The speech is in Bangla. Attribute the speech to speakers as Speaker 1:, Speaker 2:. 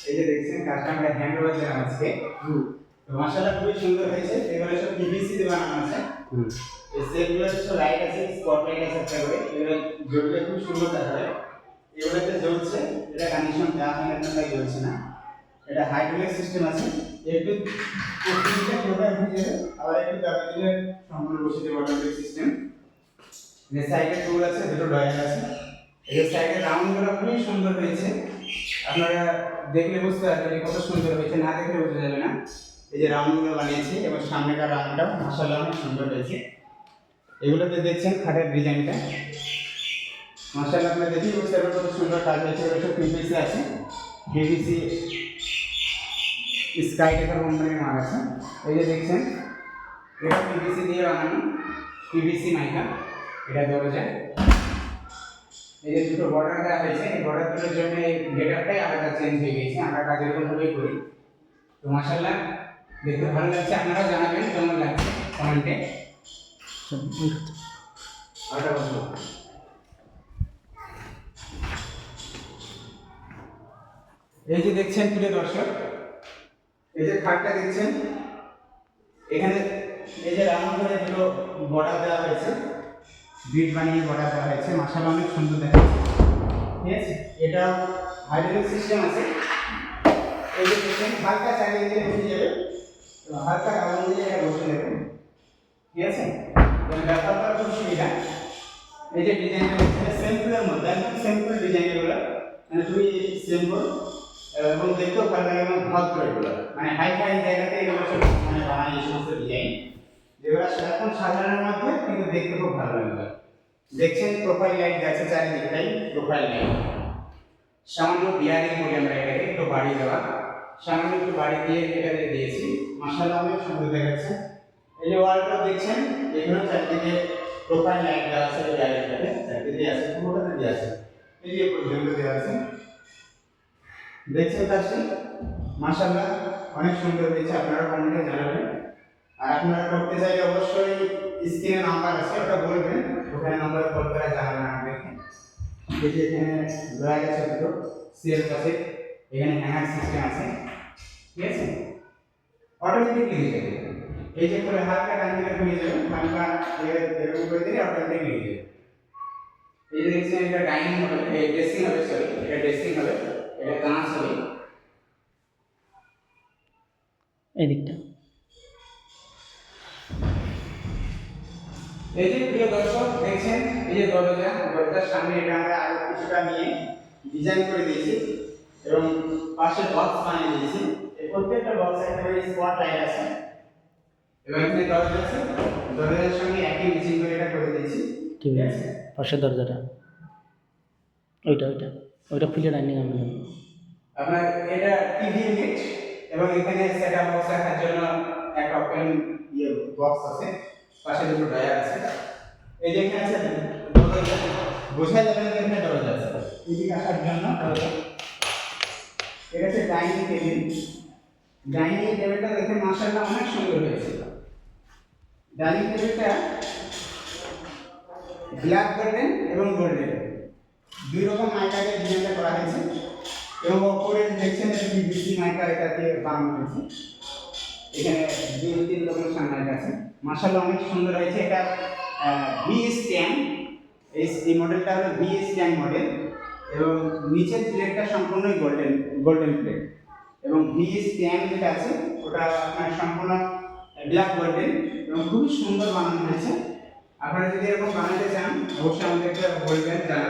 Speaker 1: এই যে দেখছেন কাজটা আমরা হ্যান্ড ওভার দিলাম আজকে। তো মাশাআল্লাহ খুবই সুন্দর হয়েছে। এগুলো সব পিভিসি দিয়ে বানানো আছে। এই সেটগুলো সব লাইট আছে, স্পট লাইট আছে একটা করে। এগুলো জ্বললে খুব সুন্দর দেখাবে। এগুলোতে জ্বলছে, এটা কন্ডিশন দেওয়া হয় না, তাই জ্বলছে না। এটা হাইড্রোলিক সিস্টেম আছে। একটু প্রতিদিনটা প্রোগ্রাম হয়ে যাবে, আবার একটু চাপে দিলে সম্পূর্ণ বসে যাবে অটোমেটিক সিস্টেম। যে সাইডে টুল আছে, দুটো ডয়ার আছে। এই সাইডে রাউন্ডগুলো খুবই সুন্দর হয়েছে। আপনারা দেখলে বুঝতে পারবেন কত সুন্দর হয়েছে, না দেখলে বোঝা যাবে না। এই যে রাউন্ডগুলো বানিয়েছি এবং সামনেকার রাউন্ডটাও মাশাআল্লাহ অনেক সুন্দর হয়েছে। এগুলোতে দেখছেন খাটের ডিজাইনটা মাশাআল্লাহ, আপনারা দেখেই বুঝতে পারবেন কত সুন্দর কাজ হয়েছে। এগুলো সব পিভিসি আছে, পিভিসি স্কাই টেকার কোম্পানির মাল আছে। এই যে দেখছেন এটা পিভিসি দিয়ে বানানো, পিভিসি মাইকা। এটা দরজা, এই যে দুটো বর্ডার দেওয়া হয়েছে, এই বর্ডারগুলোর জন্য এই গেটআপটাই আলাদা চেঞ্জ হয়ে গেছে। আমরা কাজ এরকমভাবেই করি। তো মাশাআল্লাহ দেখতে ভালো লাগছে, আপনারাও জানাবেন কেমন লাগছে কমেন্টে। এই যে দেখছেন প্রিয় দর্শক, এই যে খাটটা দেখছেন, এখানে এই যে রাউন্ড করে দুটো বর্ডার দেওয়া হয়েছে, বিট বানিয়ে বর্ডার দেওয়া হয়েছে। মাশাআল্লাহ অনেক সুন্দর দেখাচ্ছে, ঠিক আছে। এটা হাইড্রোলিক সিস্টেম আছে। এই যে দেখছেন হালকা চালিয়ে দিলে বসে যাবে, তো হালকা আগুন দিয়ে এটা বসে যাবে, ঠিক আছে। এবং ব্যবহার করার খুব সুবিধা। এই যে ডিজাইনটা দেখছেন সিম্পলের মধ্যে, একদম সিম্পল ডিজাইন এগুলো, মানে খুবই সিম্পল এবং দেখতেও ভালো লাগে এবং ভদ্র এগুলো, মানে হাই ফাই জায়গাতে এগুলো সব মানে বানায় এই সমস্ত ডিজাইন, যেগুলো এখন সাধারণের মধ্যে কিন্তু দেখতে খুব ভালো লাগবে। দেখছেন প্রোফাইল লাইট আছে চারিদিকটাই, প্রোফাইল লাইট। সামান্য বিয়ারিং বলে আমরা এটাকে, একটু বাড়ি দেওয়া, সামান্য একটু বাড়ি দিয়ে এটাকে দিয়েছি। মাশাআল্লাহ অনেক সুন্দর দেখাচ্ছে। এই যে ওয়ালটা দেখছেন, এগুলো চারিদিকে প্রোফাইল লাইট দেওয়া আছে, বিয়ারিংটাতে চারিদিকে আছে, পুরোটাতে দেওয়া আছে, এই যে পর্যন্ত দেওয়া আছে। দেখছেন কাজটি মাশাআল্লাহ অনেক সুন্দর হয়েছে, আপনারা কমেন্টে জানাবেন। আর আপনারা করতে চাইলে অবশ্যই স্ক্রিনে নাম্বার আছে, ওটা বলবেন, ওখানে নাম্বার কল করে জানাবেন আমাদেরকে। এই যে এখানে ড্রয়ার আছে দুটো, সেলফ আছে, এখানে হ্যাঙ্গার সিস্টেম আছে, ঠিক আছে। অটোমেটিকলি হয়ে যাবে, এই যে করে হালকা টান দিলে হয়ে যাবে, হালকা এরকম করে দিলে অটোমেটিকলি হয়ে যাবে। এই যে দেখছেন এটা ডাইনিং হবে, এই ড্রেসিং হবে, সরি এটা ড্রেসিং হবে, এটা কাঁচ হবে
Speaker 2: এই দিকটা।
Speaker 1: এই যে প্রিয় দর্শক দেখছেন, এই যে দরজার সামনে এটা আমরা আরো কিছুটা নিয়ে ডিজাইন করে দিয়েছি এবং পাশে বক্স বানিয়ে দিয়েছি। এই প্রত্যেকটা বক্সে একটা করে স্পট লাইট আছে এবং এখানে দরজা আছে, দরজার সঙ্গে একই ম্যাচিং করে এটা করে দিয়েছি,
Speaker 2: ঠিক আছে। পাশের দরজাটা ওইটা খুলে ডাইনিং আমরা
Speaker 1: আপনার এটা টিভি ইউনিট এবং এখানে সেটআপ বক্স রাখার জন্য একটা ওপেন বক্স আছে, পাশে দুটো ড্রয়ার আছে। এই যে এখানে আছে দরজা, বোঝা যাবে না এখানে দরজা আছে, টিভি রাখার জন্য দরজা। এটা হচ্ছে ডাইনিং টেবিল। ডাইনিং টেবিলটা দেখে মাশাআল্লাহ অনেক সুন্দর হয়েছে। ডাইনিং টেবিলটা ব্ল্যাক গোল্ডেন এবং গোল্ডেন দুই রকম মাইকাকে ডিজাইনটা করা হয়েছে এবং উপরে দেখছেন এটা পিভিসি মাইকা, এটাতে বানানো হয়েছে। এখানে দুই তিন রকম সানলাইট আছে, মাশাআল্লাহ অনেক সুন্দর হয়েছে। এটা VS10, এই মডেলটা হলো VS10 মডেল এবং নিচের প্লেটটা সম্পূর্ণই গোল্ডেন প্লেট এবং VS10 যেটা আছে ওটা আপনার সম্পূর্ণ ব্ল্যাক গোল্ডেন এবং খুবই সুন্দর বানানো হয়েছে। আপনারা যদি এরকম বানাতে চান অবশ্যই আমাদেরকে বলবেন, জানাবেন।